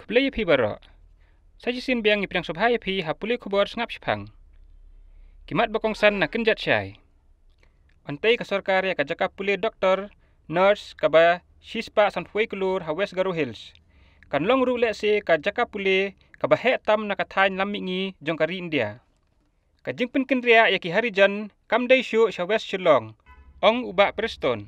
play pi baro sajisin biang ipirang sobhai pi hapuli khubor sngap shphang kimat bakongsan na kenjat syai antai ka sarkar ya ka jaka puli doktor nurse kaba shispa sanfui kulur ha West Garo Hills kan long ru le se ka jaka puli kaba he tam na ka thain lamingi jongkari India ka jingpen kenria ya ki harijan kamdai shu sha West Shillong ong uba Preston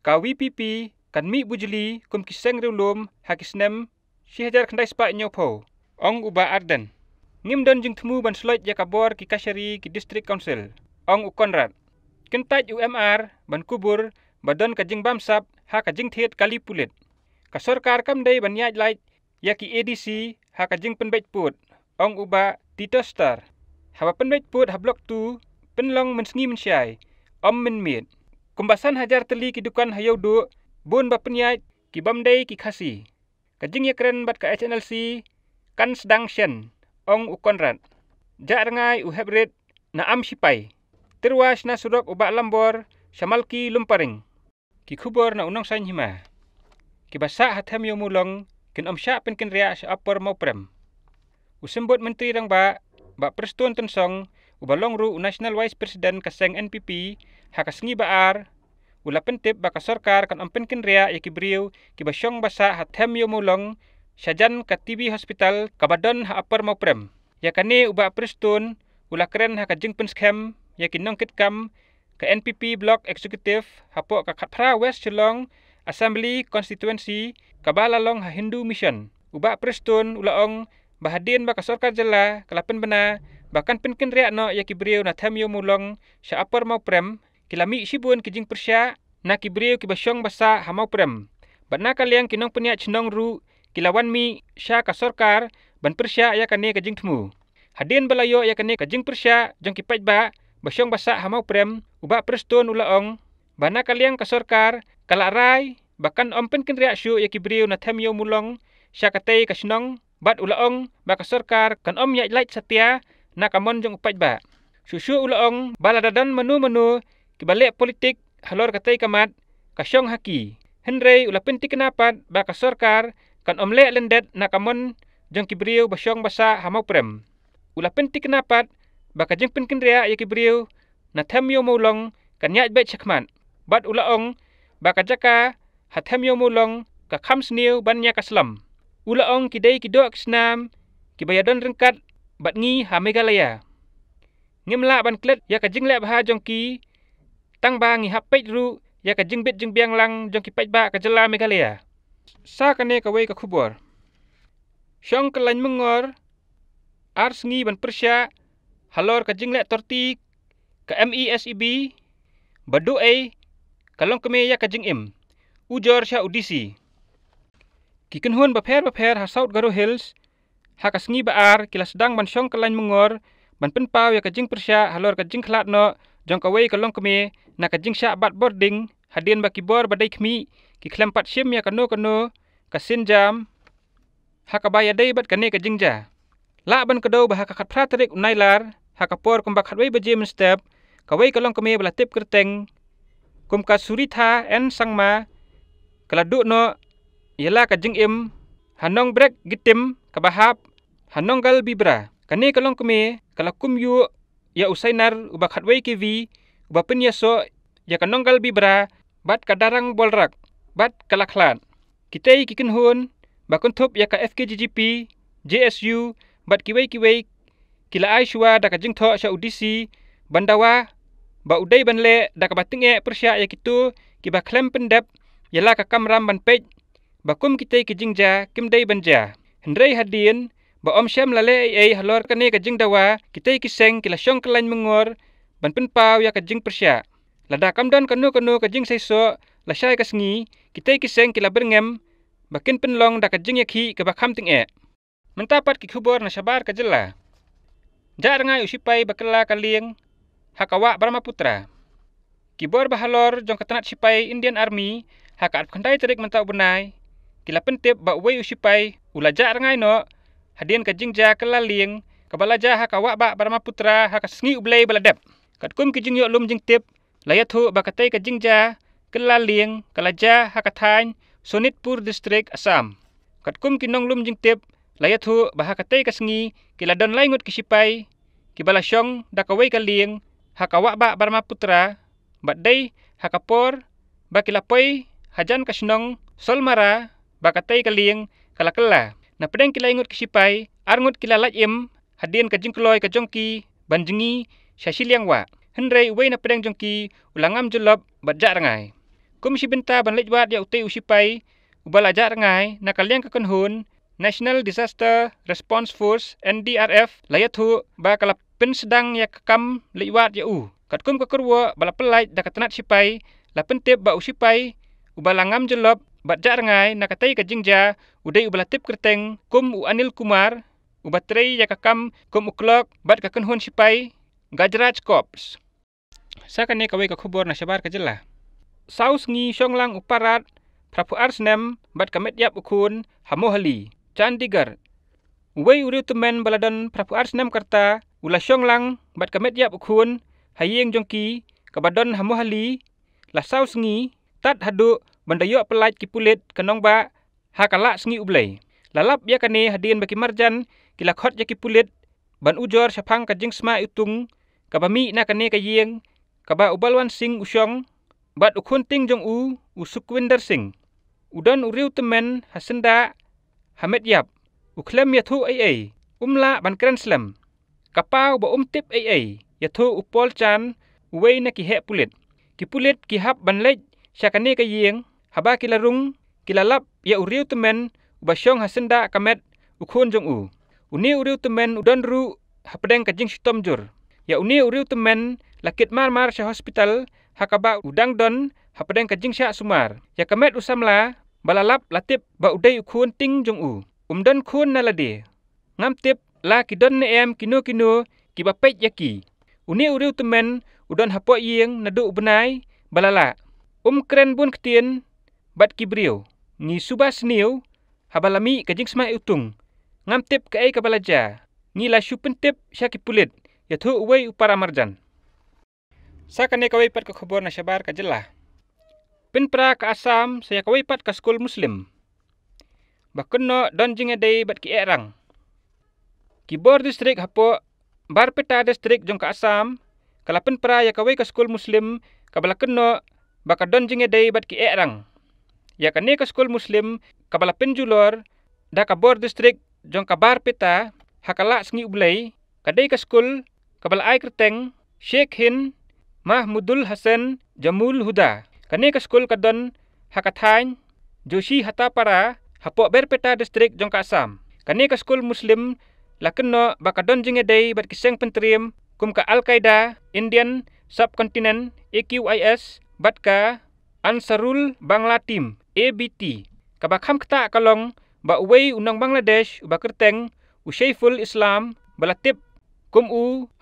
ka WPP kan mi bujli kum kiseng rulum hakisnem si hajar khandai spa nyopo ong uba Arden ngimdon jing thmu ban sloit ya kabor ki kashari ki district council ong ukonrat kentaj UMR ban kubur badon ka jing bamsap ha ka jing thet kali pulit ka sarkar kamdai ban yaj light ya ki ADC ha ka jing penbait put ong uba Tito Star ha penbait put ha blok 2 penlong mensngi mensyai om menmit kumbasan hajar teli ki dukan hayau du bun ba penyai ki bamdai ki khasi kajing ya keren bat ka HNLC kan sedang shen ong ukonrat ja rangai u hebrit na am sipai terwas na surok uba lambor shamalki lumparing ki khubor na unang sain hima ki basa hatham yo mulong kin om sha pen kin ria sa upper moprem usembot menteri rang ba Preston tensong ubalong ru national vice president kaseng NPP hakasngi baar ula pentip baka sarkar kan ampen kin ria ya kibriu ki basyong basa hatham yo mulong sajan ka TB hospital kabadon ha upper moprem ya kane uba Preston ula keren ha kajing pen scam ya kinong kitkam ka NPP block executive hapo ka Khatpra West Shillong assembly constituency kabalalong ha Hindu mission uba Preston ula ong bahadin baka sarkar jela kalapen bena bahkan penkin ria no ya kibriu na tham yo mulong sa upper moprem kilami sibun kijing persya na kibriu ki basyong basa hamau prem batna kaliang kinong penya chnong ru kilawan mi sya ka sarkar ban persya ya kane kajing thmu hadin balayo ya kane kajing persya jong ki ba basyong basa hamau prem uba Preston ulaong bana kaliang ka sarkar kalarai bahkan ompen kin ria syu ya kibriu na tham yo mulong sya katei ka snong bat ulaong ba ka sarkar kan om ya light satya na kamon jong ba susu ulaong baladadan menu kibalik politik halor katai kamat kasyong haki henrei ula pentik kenapat ba ka sarkar kan omle lendet na kamon jong kibriu basyong basa hamau prem ula pentik kenapat ba ka jeng penkin ria ya kibriu na tham yo mulong kan yaj bet chakmat bat ulaong ba ka jaka hatham yo mulong ka kham sniu ban nya kaslam ulaong kidai kidok snam kibayadon rengkat bat ngi ha Meghalaya ngimla ban klet ya ka jingle bah jong ki tang ba ngi hapet ru ya ka jingbit jing biang lang jong ki ba ka jela Meghalaya sa kane ka wei ka khubor syong kelain mengor ars ngi ban persya halor ka jingle torti ka MESEB badu ai kalong keme ya ka jing im ujor sya udisi kiken hun bapher ha South Garo Hills ha kasngi baar kila sedang ban syong kelain mengor ban penpau ya ka jing persya halor ka jing khlat no jong ka wei kalong keme na ka jing sya bat boarding hadin ba kibor badai khmi ki klempat sim ya kano ka sinjam ha ka baya dei bat kane ka jingja la ban kado ba ha ka khatpra tarik unailar ha ka por kum ba khatwei ba jem step ka wei kalong keme bala tip kerteng kum ka suritha en sangma kala du no yela ka jing im hanong brek gitim ka bahap hanong gal bibra kane kalong keme kala kum yu ya usainar uba khatwei kivi uba penyaso ya kanong gal bibra bat kadarang bolrak bat kalaklan kitei kikin hun bakun thup ya ka FKGGP JSU bat kiwei kila ai shwa da ka jing tho sha udisi bandawa ba udai banle da ka batinge persya ya kitu ki ba klem pendep yala ka kamram ban pej bakum kitei ki jingja kimdei banja hendrei hadin ba om syam lale ai halor kane ka jing dawa kitei kiseng kila syong kelain mengor ban penpau ya ka jing persya lada kamdan kanu ka jing saiso la syai ka sngi kitei kiseng kila berngem bakin penlong da ka jing yakhi ka bakham tinge mentapat ki khubor na sabar ka jela ja rangai usipai bakala kaling hakawa Brahmaputra kibor bahalor jong katanat sipai Indian Army haka khandai terik mentau benai kila pentip ba wei usipai ulaja rangai no hadin ka jingja kelaling kabalaja hakawa ba Brahmaputra haka sngi ublei baladep katkum ki jing yo lum jing tip layathu bakatai ka jingja kelaling kalaja haka thain Sonitpur district Assam kat kum kinong lum jing tip layat hu baha katay kasngi kila don laingut kisipay kibala syong dakaway kaling hakawa ba barma putra badday hakapor bakilapoy hajan kasnong solmara bakatay kaling kalakala na pedeng kila ingut kisipay arngut kila lajim hadien kajingkloy kajongki banjengi syasiliangwa henrei uway na pedeng jongki ulangam jelob badja rangai kum sibenta ban lejwat ya utay usipay ubala ja rangai na kaliang kakenhun National Disaster Response Force NDRF layat hu ba kalapin sedang ya kakam lejwat ya kat kum kakurwa bala pelaj da katanat sipay lapen tip ba usipay ubala ngam jelob badja rangai na katay kajingja uday ubala tip kerteng kum u Anil Kumar ubatrei ya kakam kum uklok bad kakenhun sipay Gajraj Corps sakane kaway kakubor na syabar kajela saus ngi syonglang uparat prapu arsnem bad kamet yap ukun hamohali Chandigarh uway uriu temen baladan prapu arsnem karta ula syonglang bad kamet yap ukun hayeng jongki kabadon hamohali la saus ngi tat hadu bandayo pelaj kipulit kanong ba hakala sngi ublay lalap ya kane hadien baki marjan kila khot ya kipulit ban ujor syapang kajing sma utung kabami na kane kayeng kaba ubalwan sing usyong bat ukun ting jong u Sukhwinder Singh udan uriu temen hasenda Hamet yap uklem yathu ai umla ban kren slam kapau ba tip ai yathu upol chan uway na kihe pulit kipulit kihap ban lej syakane kayeng haba kilarung kilalap ya uriu temen ubasyong hasenda kamet ukun jong uni uriu temen udan ru hapedeng kajing sitom jur ya uni uriu temen lakit mar sya hospital hakaba udang don hapedeng kajing sya sumar ya kamet usamla balalap latip ba uday ukun ting jong umdan kun nalade ngam tip la kidon ne kino kibapet yaki uni uriu temen udan hapo yeng nadu ubenai balala kren bun ketien bat kibriu ngi subas niu habalami kajing sma utung ngam tip ka kabalaja ngi la syupen tip syakipulit yathu uway upara marjan sakane kaway pat ka khobor na syabar kajela pinpra ka Asam saya kaway pat ka skul muslim bakenno don jingedei bat ki erang kibor distrik hapo barpeta distrik jong ka Asam kala pinpra ya kaway ka skul muslim kabala kenno baka don jingedei bat ki erang ya kane ka skul muslim kabala penjulor da ka bor distrik jong ka barpeta hakala sngi ublay kadai ka skul kabala ai kerteng Sheikh Hind Mahmudul Hasan Jamul Huda kane ka skul kadon hakathain Joshi Hatapara hapo berpeta distrik jong ka Asam kane ka skul muslim lakenno bakadon jingedei bat kiseng pentriam kum ka Al-Qaeda Indian Subcontinent AQIS bat ka Ansarul Bangla Team ABT kabakham kata kalong ba uway unang Bangladesh uba kerteng Saiful Islam balatip kum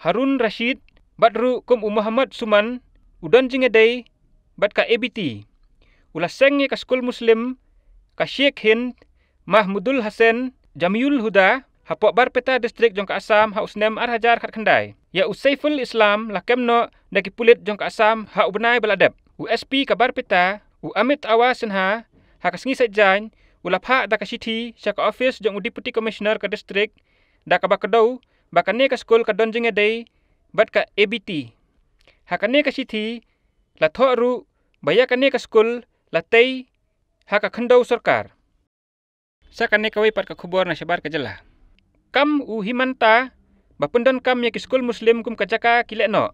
Harun Rashid batru kum Muhammad Suman udon jingedei bat ka ABT ulah seng ka skul muslim ka Sheikh Hind Mahmudul Hasan Jamul Huda hapo barpeta distrik jong ka Asam ha usnem arhajar khat khandai ya Saiful Islam lakemno daki pulit jong ka Asam ha ubenai baladep USP ka barpeta Amit Awa Sinha ha kasngi sajan ulap ha da ka city sya ka office jong deputy commissioner ka distrik da ka bakadau bakane ka skul ka don jingedei bat ka ABT hakane ka city la thoru bayakane ka skul latei haka khandau sarkar sakane kaway pat ka khubor na syabar kajela kam himanta bapendon kam ya ki skul muslim kum kajaka kilekno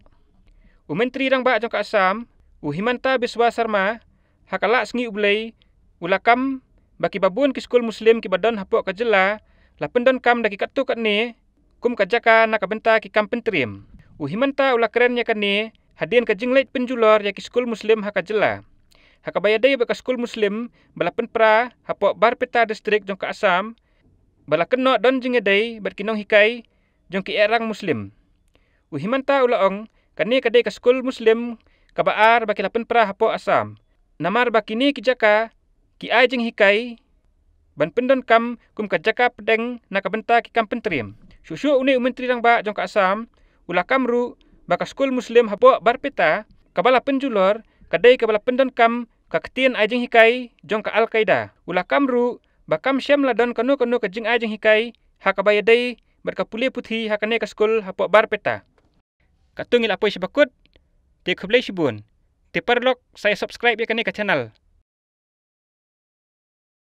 menteri rang ba jong ka Asam himanta Biswa Sarma hakala sngi ublay ulakam baki babun ki skul muslim ki badon hapo kajela la pendon kam daki katu katne kum kajaka nakabenta ki kam pentriam himanta ula keren ya kane hadien kajinglet penjulor ya ki skul muslim hakajela hakabayadai baka skul muslim bala penpra hapo barpeta distrik jong ka Asam bala kenno don jingedei bat kinong hikai jong ki erang muslim himanta ulaong kane kadai ka skul muslim kabaar baki la penpra hapo Asam namar bakini kijaka ki ai jing hikai ban pendon kam kum kajaka pedeng nakabenta ki kam pentriam susu uni menteri rang ba jong ka Asam ula kamru baka skul muslim hapo barpeta kabala penjulor kadai kabala pendon kam kaketien ajing hikai jong ka Al-Qaeda ula kamru Bakam syam la don kanu ke jing ai jing hikai hakabaya dei berka pule puthi hakane ka skul hapok bar peta. Katungil apoi sebakut te khublei sibun. Te perlok saya subscribe ya kane ka channel.